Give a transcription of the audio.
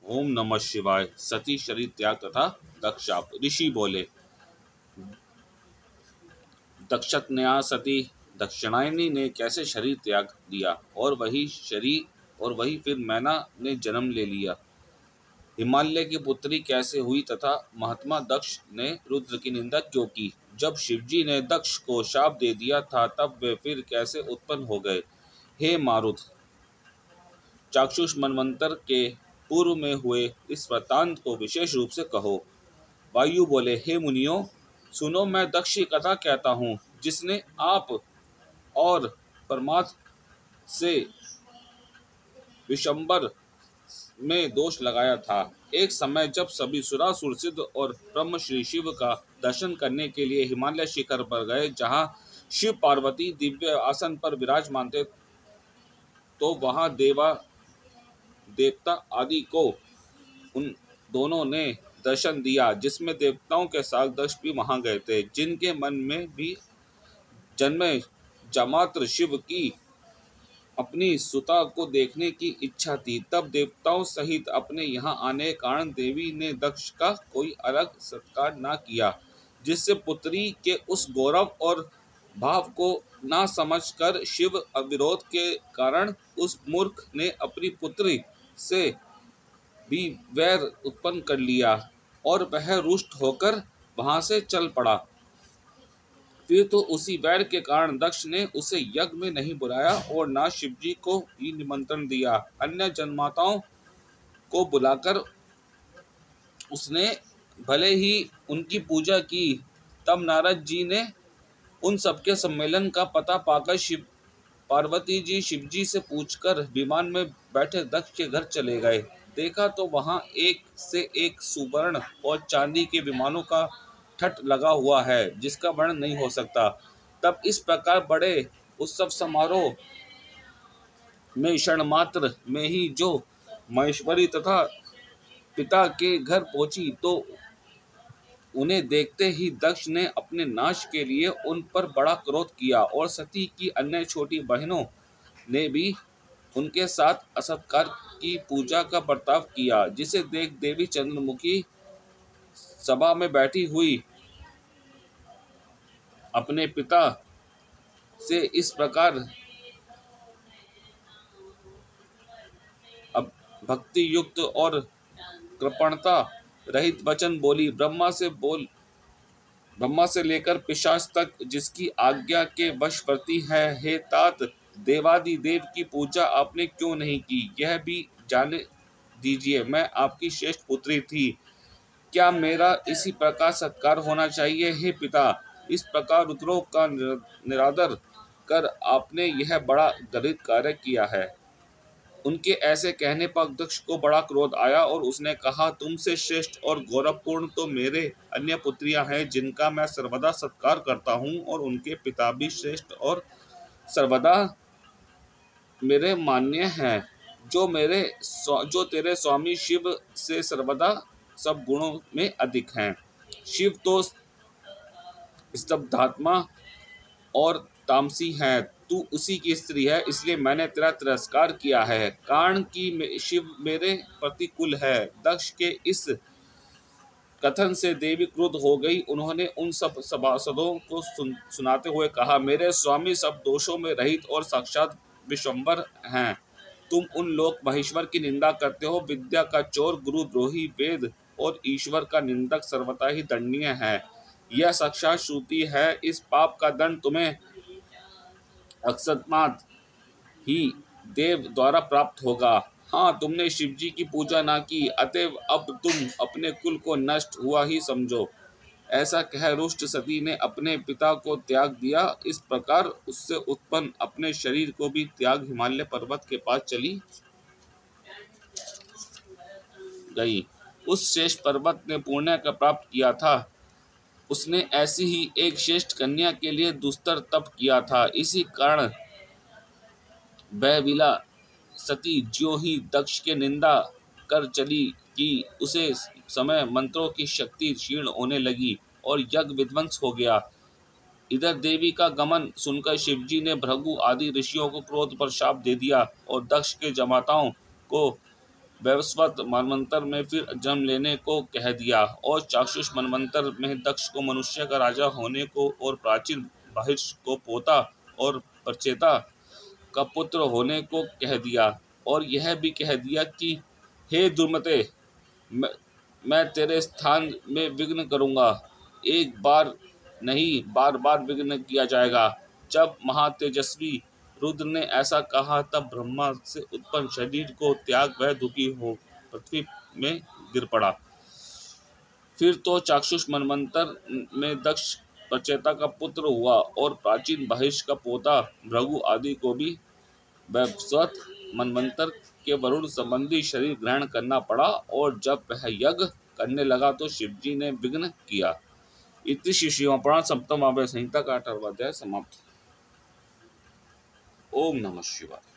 ओम नमः शिवाय। सती शरीर त्याग तथा दक्षाप। ऋषि बोले, दक्षज्ञा सती दक्षिणायनी ने कैसे शरीर त्याग दिया और वही फिर मैना ने जन्म ले लिया। हिमालय की पुत्री कैसे हुई तथा महात्मा दक्ष ने रुद्र की निंदा क्यों की। जब शिवजी ने दक्ष को शाप दे दिया था तब वे फिर कैसे उत्पन्न हो गए। हे मारुत, चाक्षुष मनवंतर के पूर्व में हुए इस वृत्तांत को विशेष रूप से कहो। वायु बोले, हे मुनियों, सुनो, मैं दक्ष की कथा कहता हूँ, जिसने आप और परमात्मा से विशंबर में दोष लगाया था। एक समय जब सभी सुरासुर सिद्ध और ब्रह्म श्री शिव का दर्शन करने के लिए हिमालय शिखर पर गए, जहाँ शिव पार्वती दिव्य आसन पर विराजमान थे, तो वहाँ देवता आदि को उन दोनों ने दर्शन दिया, जिसमें देवताओं के साथ दक्ष भी वहाँ गए थे, जिनके मन में भी जन्मे जामात्र शिव की अपनी सुता को देखने की इच्छा थी। तब देवताओं सहित अपने यहाँ आने के कारण देवी ने दक्ष का कोई अलग सत्कार न किया, जिससे पुत्री के उस गौरव और भाव को ना समझकर शिव अविरोध के कारण उस मूर्ख ने अपनी पुत्री से भी वैर उत्पन्न कर लिया और वह रुष्ट होकर वहां से चल पड़ा। फिर तो उसी वैर के कारण दक्ष ने उसे यज्ञ में नहीं बुलाया और ना शिवजी को भी निमंत्रण दिया। अन्य जन्माताओं को बुलाकर उसने भले ही उनकी पूजा की। तब नारद जी ने उन सबके सम्मेलन का पता पाकर पार्वती जी शिवजी से पूछकर विमान में बैठे दक्ष के घर चले गए। देखा तो वहां एक से एक सुवर्ण और चांदी के विमानों का ठट लगा हुआ है, जिसका वर्णन नहीं हो सकता। तब इस प्रकार बड़े उत्सव समारोह में क्षण मात्र में ही जो महेश्वरी तथा पिता के घर पहुंची, तो उन्हें देखते ही दक्ष ने अपने नाश के लिए उन पर बड़ा क्रोध किया और सती की अन्य छोटी बहनों ने भी उनके साथ असत्कार की पूजा का बर्ताव किया, जिसे देख देवी चंद्रमुखी सभा में बैठी हुई अपने पिता से इस प्रकार भक्ति युक्त और कृपणता रहित वचन बोली। ब्रह्मा से लेकर पिशाच तक जिसकी आज्ञा के वशवर्ती है, हे तात, देवादि देव की पूजा आपने क्यों नहीं की, यह भी जान दीजिए। मैं आपकी श्रेष्ठ पुत्री थी, क्या मेरा इसी प्रकार सत्कार होना चाहिए। हे पिता, इस प्रकार रुद्रों का निरादर कर आपने यह बड़ा गलत कार्य किया है। उनके ऐसे कहने पर दक्ष को बड़ा क्रोध आया और उसने कहा, तुमसे श्रेष्ठ और गौरवपूर्ण तो मेरे अन्य पुत्रियां हैं, जिनका मैं सर्वदा सत्कार करता हूं, और उनके पिता भी श्रेष्ठ और सर्वदा मेरे मान्य हैं, जो तेरे स्वामी शिव से सर्वदा सब गुणों में अधिक हैं। शिव तो स्तब्धात्मा और तामसी है, तू उसी की स्त्री है, इसलिए मैंने तेरा तिरस्कार किया है। कारण कि शिव मेरे प्रतिकूल है। दक्ष के इस कथन से देवी क्रुद्ध हो गई। उन्होंने उन सब सभासदों को सुनाते हुए कहा, मेरे स्वामी सब दोषों में रहित और साक्षात विश्वम्भर हैं। तुम उन लोक महेश्वर की निंदा करते हो। विद्या का चोर, गुरुद्रोही, वेद और ईश्वर का निंदक सर्वथा ही दंडनीय है। यह साक्षात श्रुति है। इस पाप का दंड तुम्हें अकस्मात ही देव द्वारा प्राप्त होगा। हाँ, तुमने शिवजी की पूजा ना की, अतएव अब तुम अपने कुल को नष्ट हुआ ही समझो। ऐसा कह रुष्ट सती ने अपने पिता को त्याग दिया। इस प्रकार उससे उत्पन्न अपने शरीर को भी त्याग हिमालय पर्वत के पास चली गई। उस श्रेष्ठ पर्वत ने पुण्य का प्राप्त किया था। उसने ऐसी ही एक श्रेष्ठ कन्या के लिए दुस्तर तप किया था। इसी कारण बैविला सती ज्यों ही दक्ष के निंदा कर चली कि उसे समय मंत्रों की शक्ति क्षीण होने लगी और यज्ञ विध्वंस हो गया। इधर देवी का गमन सुनकर शिवजी ने भृगु आदि ऋषियों को क्रोध पर शाप दे दिया और दक्ष के जमाताओं को वैवस्वत मनवंतर में फिर जन्म लेने को कह दिया और चाक्षुष मनवंतर में दक्ष को मनुष्य का राजा होने को और प्राचीन बहिष को पोता और प्रचेता का पुत्र होने को कह दिया। और यह भी कह दिया कि हे दुर्मते, मैं मैं तेरे स्थान में विघ्न करूंगा। एक बार नहीं, बार बार विघ्न किया जाएगा। जब महातेजस्वी रुद्र ने ऐसा कहा तब ब्रह्मा से उत्पन्न शरीर को त्याग वह दुखी हो पृथ्वी में गिर पड़ा। फिर तो चाक्षुष मनवंतर में दक्ष प्रचेता का पुत्र हुआ और प्राचीन बहिष का पोता भृगु आदि को भी वैवस्वत मनवंतर के वरुण संबंधी शरीर ग्रहण करना पड़ा। और जब वह यज्ञ करने लगा तो शिवजी ने विघ्न किया। इति श्री शिवपुराण सप्तम महाभारत संहिता का 18वां अध्याय समाप्त। ओम नमः शिवाय।